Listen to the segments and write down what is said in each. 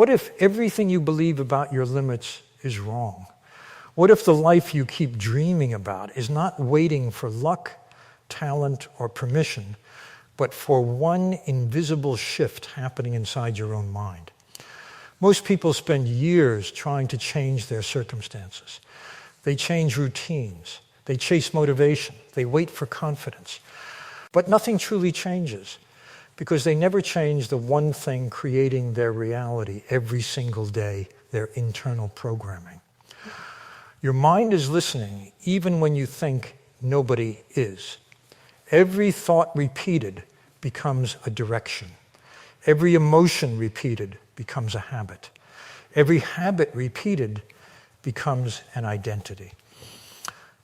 What if everything you believe about your limits is wrong? What if the life you keep dreaming about is not waiting for luck, talent, or permission, but for one invisible shift happening inside your own mind? Most people spend years trying to change their circumstances. They change routines. They chase motivation. They wait for confidence. But nothing truly changes because they never change the one thing creating their reality every single day, their internal programming. Your mind is listening even when you think nobody is. Every thought repeated becomes a direction. Every emotion repeated becomes a habit. Every habit repeated becomes an identity.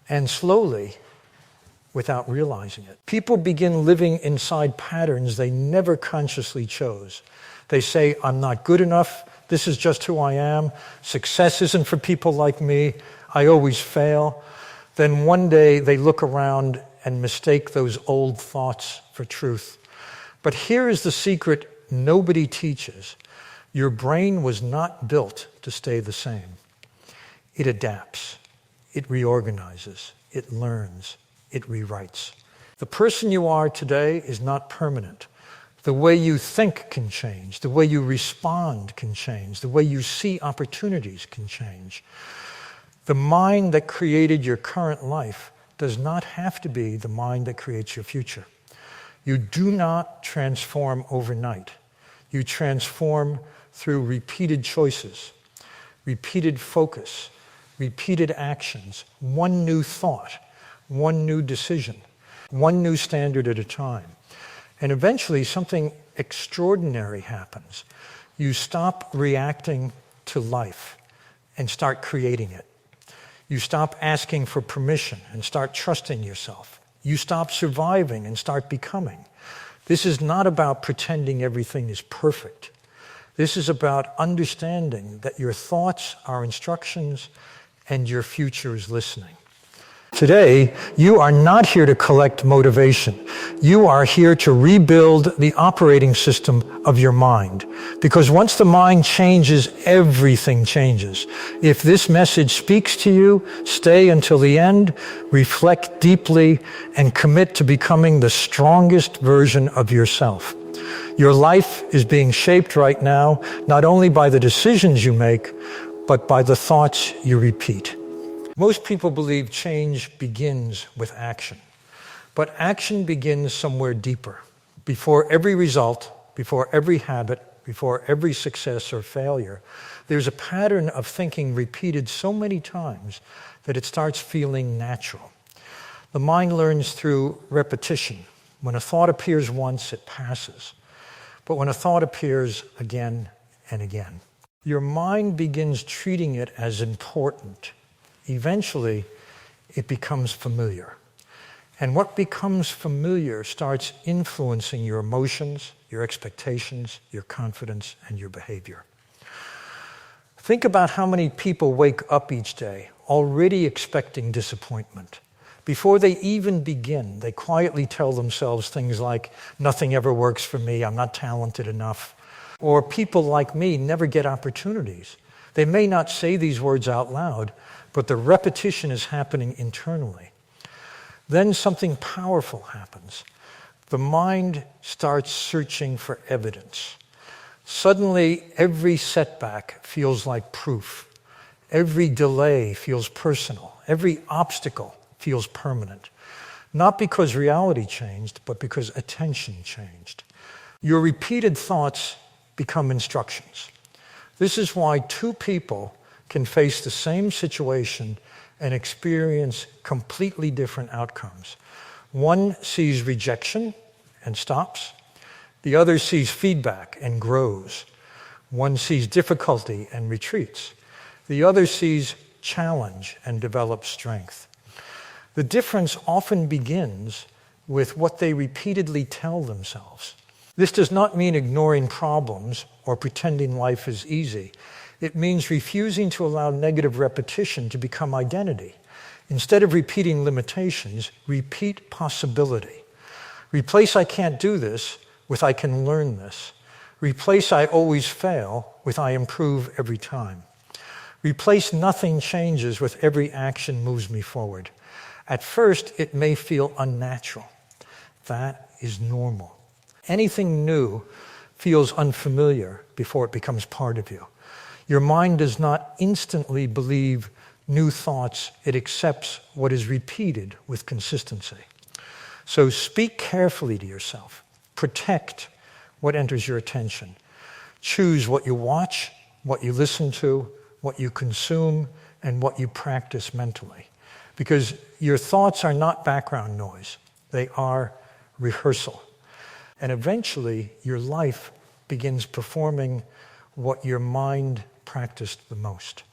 And slowly, without realizing it, people begin living inside patterns they never consciously chose. They say, I'm not good enough, this is just who I am, success isn't for people like me, I always fail. Then one day they look around and mistake those old thoughts for truth. But here is the secret nobody teaches. Your brain was not built to stay the same. It adapts, it reorganizes, it learns, it rewrites. The person you are today is not permanent. The way you think can change, the way you respond can change, the way you see opportunities can change. The mind that created your current life does not have to be the mind that creates your future. You do not transform overnight. You transform through repeated choices, repeated focus, repeated actions, one new thought, one new decision, one new standard at a time. And eventually something extraordinary happens. You stop reacting to life and start creating it. You stop asking for permission and start trusting yourself. You stop surviving and start becoming. This is not about pretending everything is perfect. This is about understanding that your thoughts are instructions and your future is listening. Today, you are not here to collect motivation. You are here to rebuild the operating system of your mind. Because once the mind changes, everything changes. If this message speaks to you, stay until the end, reflect deeply, and commit to becoming the strongest version of yourself. Your life is being shaped right now, not only by the decisions you make, but by the thoughts you repeat. Most people believe change begins with action, but action begins somewhere deeper. Before every result, before every habit, before every success or failure, there's a pattern of thinking repeated so many times that it starts feeling natural. The mind learns through repetition. When a thought appears once, it passes. But when a thought appears again and again, your mind begins treating it as important. Eventually, it becomes familiar. And what becomes familiar starts influencing your emotions, your expectations, your confidence, and your behavior. Think about how many people wake up each day already expecting disappointment. Before they even begin, they quietly tell themselves things like, nothing ever works for me, I'm not talented enough. Or people like me never get opportunities. They may not say these words out loud, but the repetition is happening internally. Then something powerful happens. The mind starts searching for evidence. Suddenly, every setback feels like proof. Every delay feels personal. Every obstacle feels permanent. Not because reality changed, but because attention changed. Your repeated thoughts become instructions. This is why two people can face the same situation and experience completely different outcomes. One sees rejection and stops. The other sees feedback and grows. One sees difficulty and retreats. The other sees challenge and develops strength. The difference often begins with what they repeatedly tell themselves. This does not mean ignoring problems or pretending life is easy. It means refusing to allow negative repetition to become identity. Instead of repeating limitations, repeat possibility. Replace I can't do this with I can learn this. Replace I always fail with I improve every time. Replace nothing changes with every action moves me forward. At first, it may feel unnatural. That is normal. Anything new feels unfamiliar before it becomes part of you. Your mind does not instantly believe new thoughts. It accepts what is repeated with consistency. So speak carefully to yourself. Protect what enters your attention. Choose what you watch, what you listen to, what you consume, and what you practice mentally. Because your thoughts are not background noise. They are rehearsal. And eventually, your life begins performing what your mind practiced the most.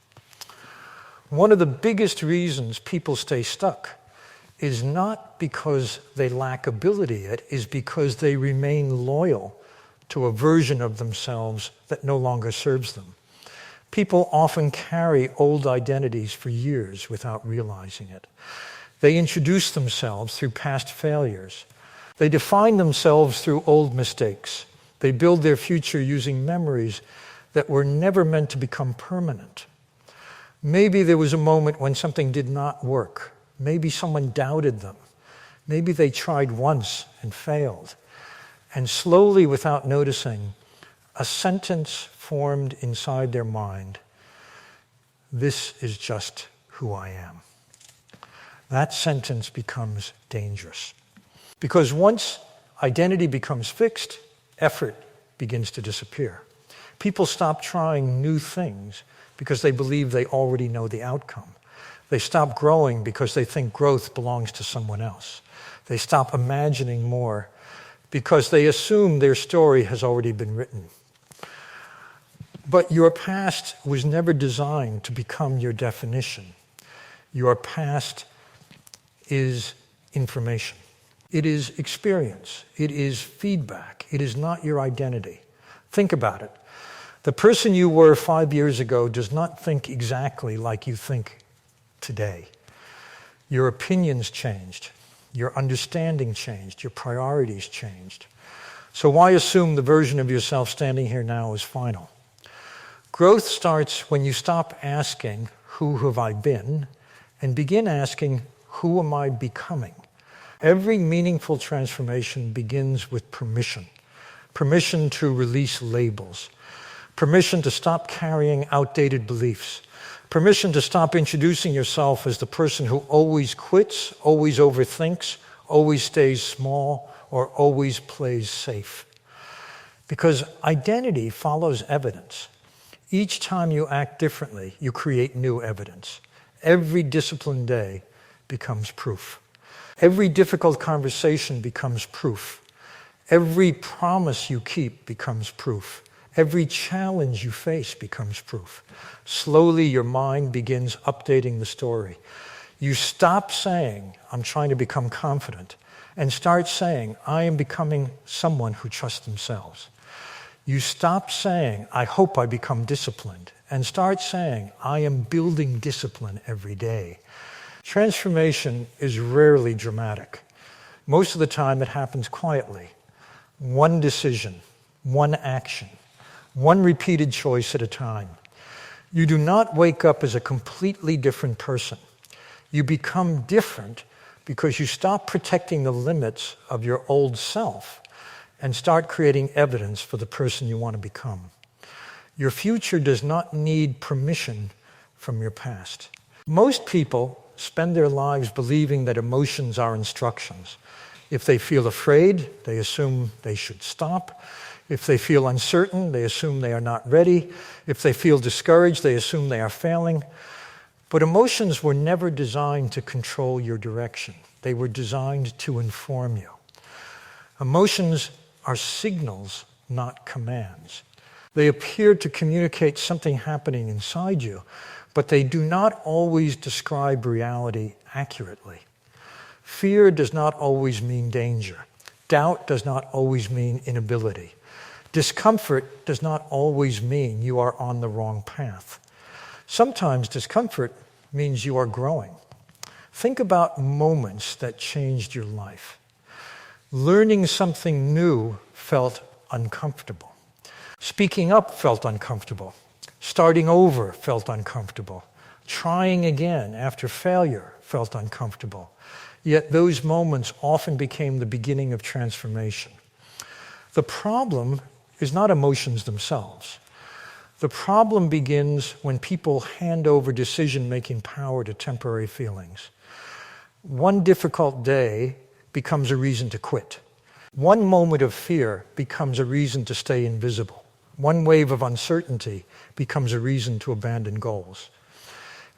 One of the biggest reasons people stay stuck is not because they lack ability, it is because they remain loyal to a version of themselves that no longer serves them. People often carry old identities for years without realizing it. They introduce themselves through past failures. They define themselves through old mistakes. They build their future using memories that were never meant to become permanent. Maybe there was a moment when something did not work. Maybe someone doubted them. Maybe they tried once and failed. And slowly, without noticing, a sentence formed inside their mind: "This is just who I am." That sentence becomes dangerous. Because once identity becomes fixed, effort begins to disappear. People stop trying new things because they believe they already know the outcome. They stop growing because they think growth belongs to someone else. They stop imagining more because they assume their story has already been written. But your past was never designed to become your definition. Your past is information. It is experience. It is feedback. It is not your identity. Think about it. The person you were 5 years ago does not think exactly like you think today. Your opinions changed. Your understanding changed. Your priorities changed. So why assume the version of yourself standing here now is final? Growth starts when you stop asking, "Who have I been?" and begin asking, "Who am I becoming?" Every meaningful transformation begins with permission. Permission to release labels. Permission to stop carrying outdated beliefs. Permission to stop introducing yourself as the person who always quits, always overthinks, always stays small, or always plays safe. Because identity follows evidence. Each time you act differently, you create new evidence. Every disciplined day becomes proof. Every difficult conversation becomes proof. Every promise you keep becomes proof. Every challenge you face becomes proof. Slowly, your mind begins updating the story. You stop saying, "I'm trying to become confident," and start saying, "I am becoming someone who trusts themselves." You stop saying, "I hope I become disciplined," and start saying, "I am building discipline every day." Transformation is rarely dramatic. Most of the time, it happens quietly. One decision, one action, one repeated choice at a time. You do not wake up as a completely different person. You become different because you stop protecting the limits of your old self and start creating evidence for the person you want to become. Your future does not need permission from your past. Most people spend their lives believing that emotions are instructions. If they feel afraid, they assume they should stop. If they feel uncertain, they assume they are not ready. If they feel discouraged, they assume they are failing. But emotions were never designed to control your direction. They were designed to inform you. Emotions are signals, not commands. They appear to communicate something happening inside you, but they do not always describe reality accurately. Fear does not always mean danger. Doubt does not always mean inability. Discomfort does not always mean you are on the wrong path. Sometimes discomfort means you are growing. Think about moments that changed your life. Learning something new felt uncomfortable. Speaking up felt uncomfortable. Starting over felt uncomfortable. Trying again after failure felt uncomfortable. Yet those moments often became the beginning of transformation. The problem is not emotions themselves. The problem begins when people hand over decision-making power to temporary feelings. One difficult day becomes a reason to quit. One moment of fear becomes a reason to stay invisible. One wave of uncertainty becomes a reason to abandon goals.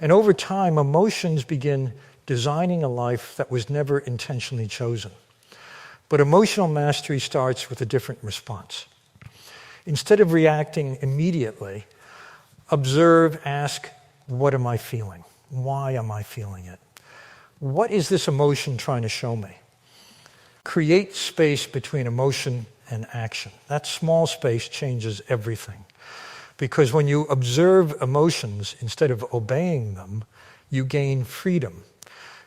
And over time, emotions begin designing a life that was never intentionally chosen. But emotional mastery starts with a different response. Instead of reacting immediately, observe, ask, what am I feeling? Why am I feeling it? What is this emotion trying to show me? Create space between emotion and action. That small space changes everything. Because when you observe emotions instead of obeying them, you gain freedom.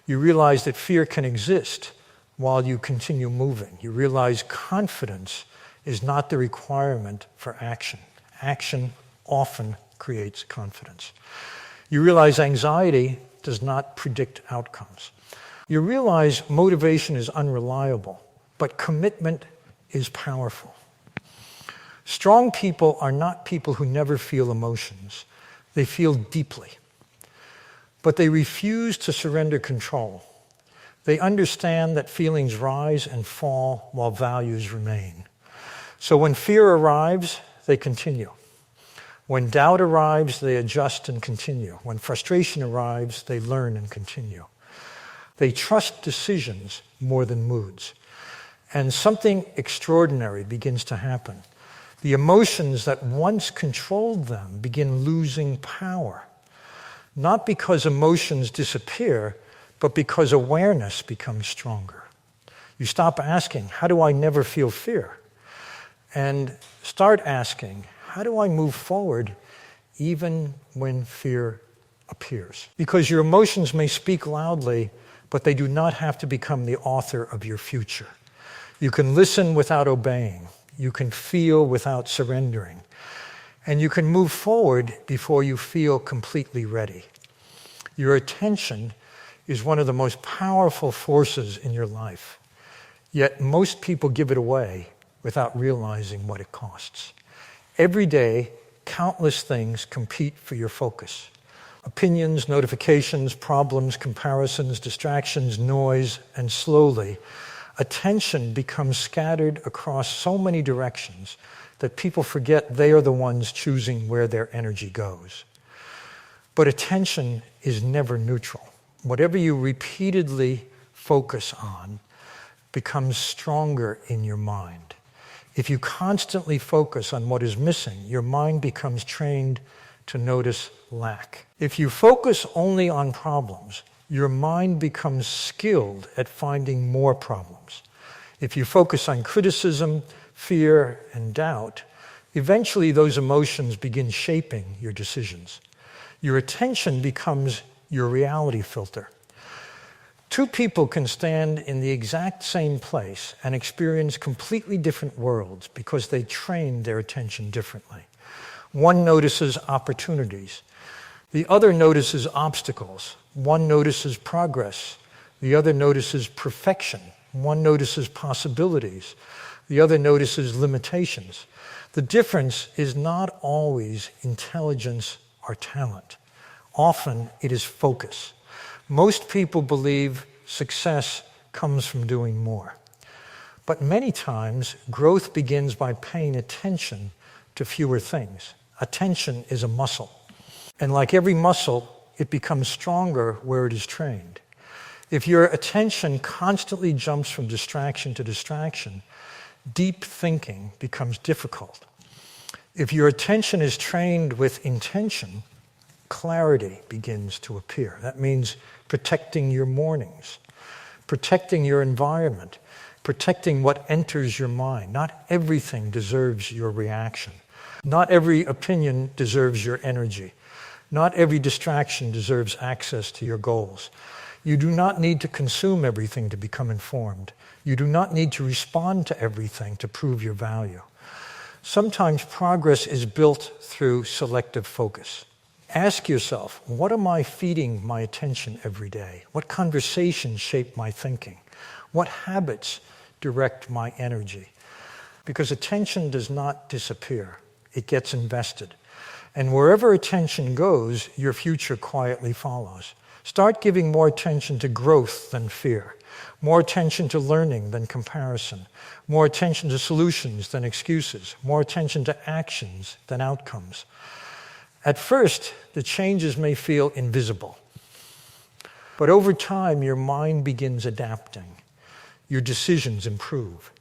You realize that fear can exist while you continue moving. You realize confidence is not the requirement for action. Action often creates confidence. You realize anxiety does not predict outcomes. You realize motivation is unreliable, but commitment is powerful. Strong people are not people who never feel emotions. They feel deeply, but they refuse to surrender control. They understand that feelings rise and fall while values remain. So when fear arrives, they continue. When doubt arrives, they adjust and continue. When frustration arrives, they learn and continue. They trust decisions more than moods. And something extraordinary begins to happen. The emotions that once controlled them begin losing power. Not because emotions disappear, but because awareness becomes stronger. You stop asking, how do I never feel fear? And start asking, how do I move forward even when fear appears? Because your emotions may speak loudly, but they do not have to become the author of your future. You can listen without obeying. You can feel without surrendering. And you can move forward before you feel completely ready. Your attention is one of the most powerful forces in your life. Yet most people give it away without realizing what it costs. Every day, countless things compete for your focus. Opinions, notifications, problems, comparisons, distractions, noise, and slowly, attention becomes scattered across so many directions that people forget they are the ones choosing where their energy goes. But attention is never neutral. Whatever you repeatedly focus on becomes stronger in your mind. If you constantly focus on what is missing, your mind becomes trained to notice lack. If you focus only on problems, your mind becomes skilled at finding more problems. If you focus on criticism, fear, and doubt, eventually those emotions begin shaping your decisions. Your attention becomes your reality filter. Two people can stand in the exact same place and experience completely different worlds because they trained their attention differently. One notices opportunities. The other notices obstacles. One notices progress. The other notices perfection. One notices possibilities. The other notices limitations. The difference is not always intelligence or talent. Often it is focus. Most people believe success comes from doing more. But many times, growth begins by paying attention to fewer things. Attention is a muscle. And like every muscle, it becomes stronger where it is trained. If your attention constantly jumps from distraction to distraction, deep thinking becomes difficult. If your attention is trained with intention, clarity begins to appear. That means protecting your mornings, protecting your environment, protecting what enters your mind. Not everything deserves your reaction. Not every opinion deserves your energy. Not every distraction deserves access to your goals. You do not need to consume everything to become informed. You do not need to respond to everything to prove your value. Sometimes progress is built through selective focus. Ask yourself, what am I feeding my attention every day? What conversations shape my thinking? What habits direct my energy? Because attention does not disappear. It gets invested. And wherever attention goes, your future quietly follows. Start giving more attention to growth than fear, more attention to learning than comparison, more attention to solutions than excuses, more attention to actions than outcomes. At first, the changes may feel invisible, but over time, your mind begins adapting. Your decisions improve.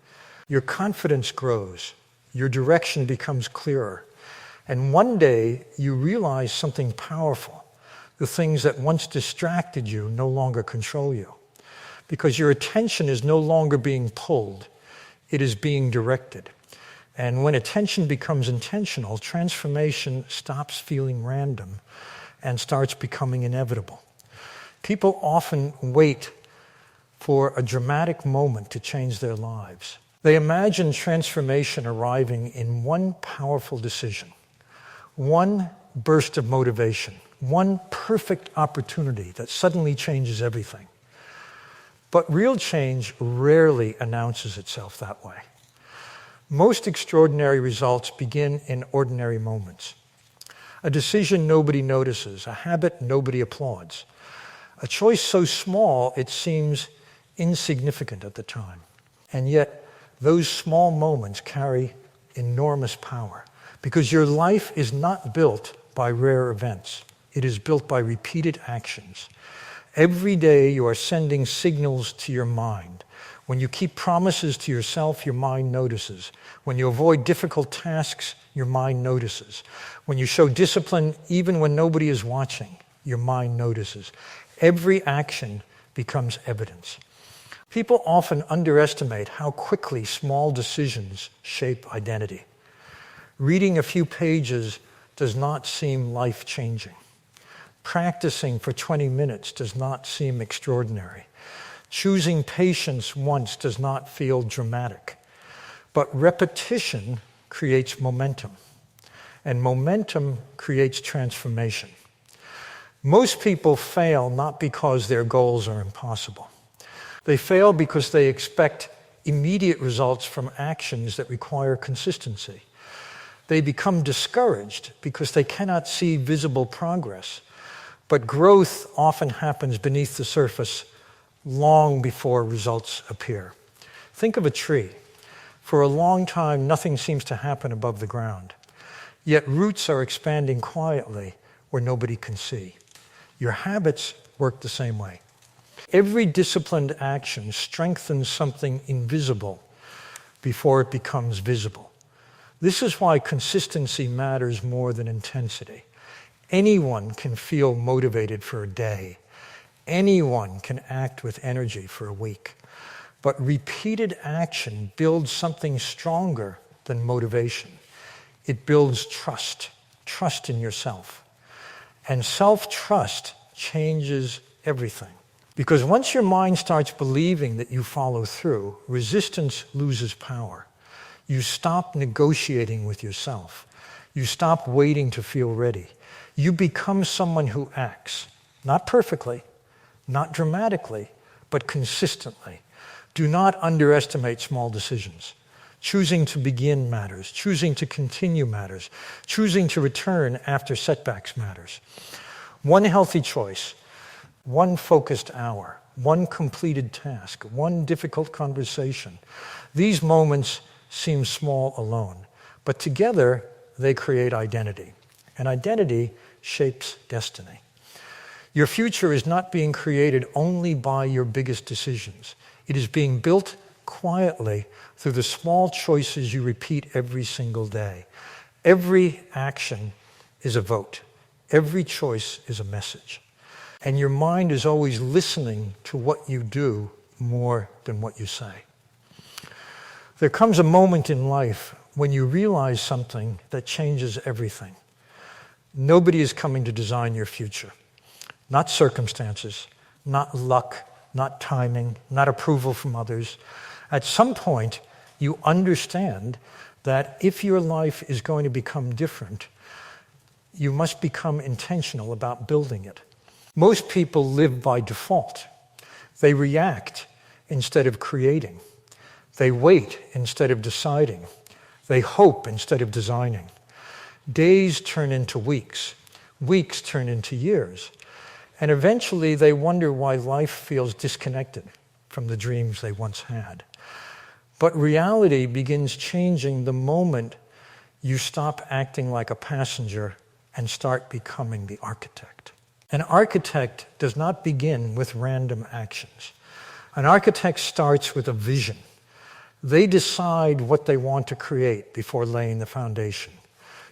Your confidence grows. Your direction becomes clearer. And one day, you realize something powerful. The things that once distracted you no longer control you, because your attention is no longer being pulled. It is being directed. And when attention becomes intentional, transformation stops feeling random and starts becoming inevitable. People often wait for a dramatic moment to change their lives. They imagine transformation arriving in one powerful decision, one burst of motivation, one perfect opportunity that suddenly changes everything. But real change rarely announces itself that way. Most extraordinary results begin in ordinary moments. A decision nobody notices, a habit nobody applauds, a choice so small it seems insignificant at the time. And yet, those small moments carry enormous power, because your life is not built by rare events. It is built by repeated actions. Every day you are sending signals to your mind. When you keep promises to yourself, your mind notices. When you avoid difficult tasks, your mind notices. When you show discipline even when nobody is watching, your mind notices. Every action becomes evidence. People often underestimate how quickly small decisions shape identity. Reading a few pages does not seem life-changing. Practicing for 20 minutes does not seem extraordinary. Choosing patience once does not feel dramatic. But repetition creates momentum, and momentum creates transformation. Most people fail not because their goals are impossible. They fail because they expect immediate results from actions that require consistency. They become discouraged because they cannot see visible progress. But growth often happens beneath the surface long before results appear. Think of a tree. For a long time, nothing seems to happen above the ground. Yet roots are expanding quietly where nobody can see. Your habits work the same way. Every disciplined action strengthens something invisible before it becomes visible. This is why consistency matters more than intensity. Anyone can feel motivated for a day. Anyone can act with energy for a week. But repeated action builds something stronger than motivation. It builds trust in yourself. And self-trust changes everything. Because once your mind starts believing that you follow through, resistance loses power. You stop negotiating with yourself. You stop waiting to feel ready. You become someone who acts, not perfectly, not dramatically, but consistently. Do not underestimate small decisions. Choosing to begin matters. Choosing to continue matters. Choosing to return after setbacks matters. One healthy choice, one focused hour, one completed task, one difficult conversation. These moments seem small alone, but together they create identity. And identity shapes destiny. Your future is not being created only by your biggest decisions. It is being built quietly through the small choices you repeat every single day. Every action is a vote. Every choice is a message. And your mind is always listening to what you do more than what you say. There comes a moment in life when you realize something that changes everything. Nobody is coming to design your future. Not circumstances, not luck, not timing, not approval from others. At some point, you understand that if your life is going to become different, you must become intentional about building it. Most people live by default. They react instead of creating. They wait instead of deciding. They hope instead of designing. Days turn into weeks. Weeks turn into years. And eventually they wonder why life feels disconnected from the dreams they once had. But reality begins changing the moment you stop acting like a passenger and start becoming the architect. An architect does not begin with random actions. An architect starts with a vision. They decide what they want to create before laying the foundation.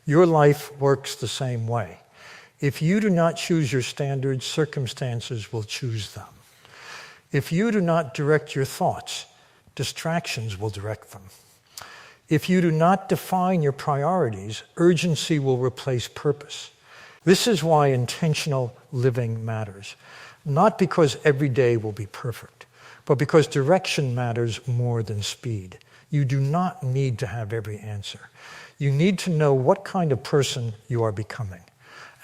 Your life works the same way. If you do not choose your standards, circumstances will choose them. If you do not direct your thoughts, distractions will direct them. If you do not define your priorities, urgency will replace purpose. This is why intentional living matters. Not because every day will be perfect, but because direction matters more than speed. You do not need to have every answer. You need to know what kind of person you are becoming.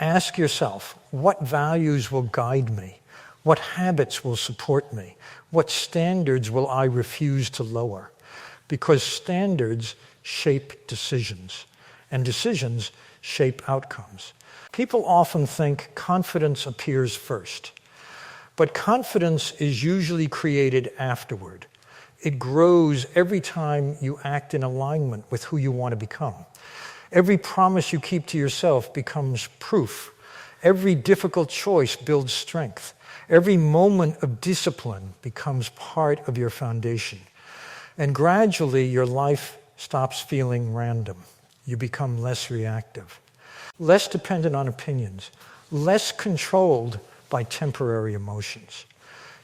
Ask yourself, what values will guide me? What habits will support me? What standards will I refuse to lower? Because standards shape decisions, and decisions shape outcomes. People often think confidence appears first, but confidence is usually created afterward. It grows every time you act in alignment with who you want to become. Every promise you keep to yourself becomes proof. Every difficult choice builds strength. Every moment of discipline becomes part of your foundation. And gradually, your life stops feeling random. You become less reactive, less dependent on opinions, less controlled by temporary emotions.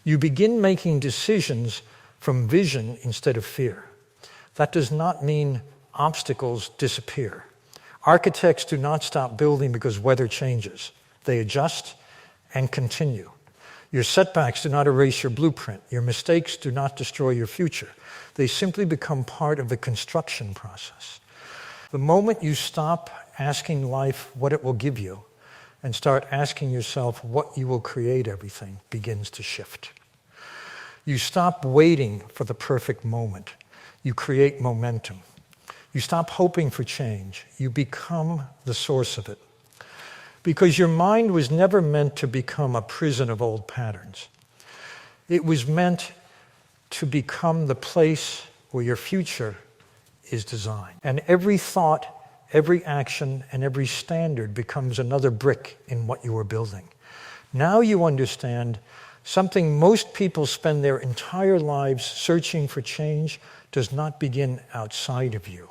You begin making decisions from vision instead of fear. That does not mean obstacles disappear. Architects do not stop building because weather changes. They adjust and continue. Your setbacks do not erase your blueprint. Your mistakes do not destroy your future. They simply become part of the construction process. The moment you stop asking life what it will give you and start asking yourself what you will create, everything begins to shift. You stop waiting for the perfect moment. You create momentum. You stop hoping for change. You become the source of it. Because your mind was never meant to become a prison of old patterns. It was meant to become the place where your future is designed. And every thought, every action, and every standard becomes another brick in what you are building. Now you understand something most people spend their entire lives searching for change does not begin outside of you.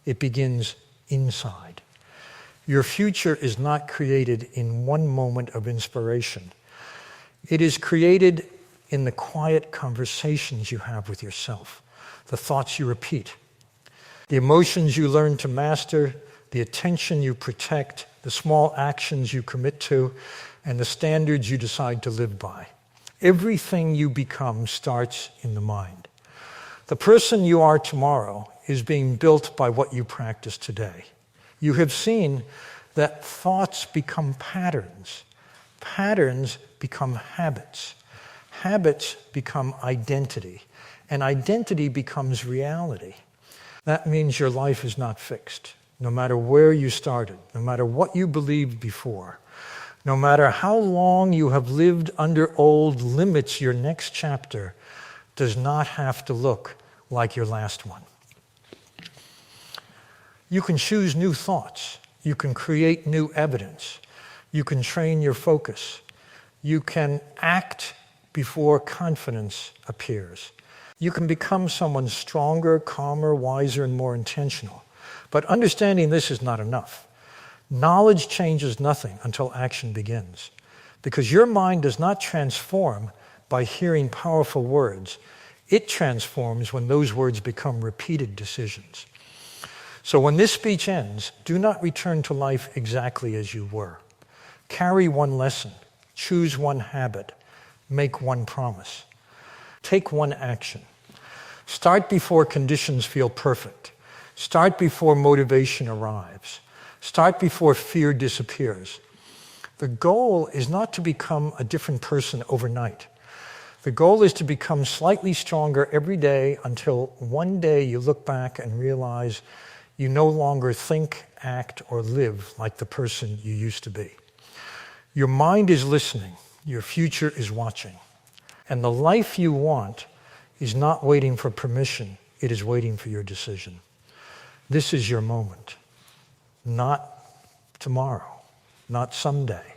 It begins inside. Your future is not created in one moment of inspiration. It is created in the quiet conversations you have with yourself, the thoughts you repeat, the emotions you learn to master, the attention you protect, the small actions you commit to, and the standards you decide to live by. Everything you become starts in the mind. The person you are tomorrow is being built by what you practice today. You have seen that thoughts become patterns. Patterns become habits. Habits become identity. And identity becomes reality. That means your life is not fixed. No matter where you started, no matter what you believed before, no matter how long you have lived under old limits, your next chapter does not have to look like your last one. You can choose new thoughts. You can create new evidence. You can train your focus. You can act before confidence appears. You can become someone stronger, calmer, wiser, and more intentional. But understanding this is not enough. Knowledge changes nothing until action begins. Because your mind does not transform by hearing powerful words. It transforms when those words become repeated decisions. So when this speech ends, do not return to life exactly as you were. Carry one lesson, choose one habit, make one promise. Take one action. Start before conditions feel perfect. Start before motivation arrives. Start before fear disappears. The goal is not to become a different person overnight. The goal is to become slightly stronger every day until one day you look back and realize you no longer think, act, or live like the person you used to be. Your mind is listening. Your future is watching. And the life you want is not waiting for permission. It is waiting for your decision. This is your moment. Not tomorrow. Not someday.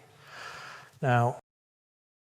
Now,